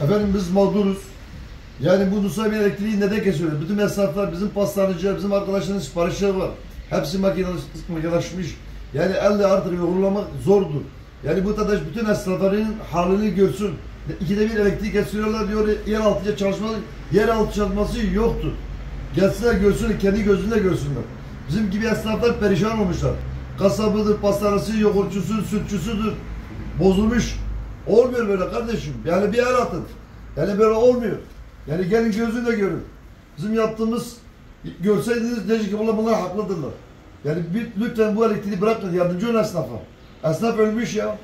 Efendim biz mağduruz. Yani bu Nusaybin elektriği neden kesiyorlar? Bütün esnaflar, bizim pastaneciler, bizim arkadaşların siparişleri var. Hepsi makinelaşmış. Yani elle artık uygulamak zordur. Yani bu arkadaş bütün esnafların halini görsün. İkide bir elektrik kesiyorlar diyor, yeraltıya çalışması, yeraltı çalışması yoktur. Gelsinler görsün, kendi gözünle görsünler. Bizim gibi esnaflar perişan olmuşlar. Kasabıdır, pastanesi, yoğurtçusu, sütçüsüdür. Bozulmuş. Olmuyor böyle kardeşim. Yani bir el atın. Yani böyle olmuyor. Yani gelin gözünle görün. Bizim yaptığımız görseydiniz diyecek ki bunlar haklıdırlar. Yani lütfen bu elektriği bırakın, yardımcı olun esnafa. Esnaf ölmüş ya.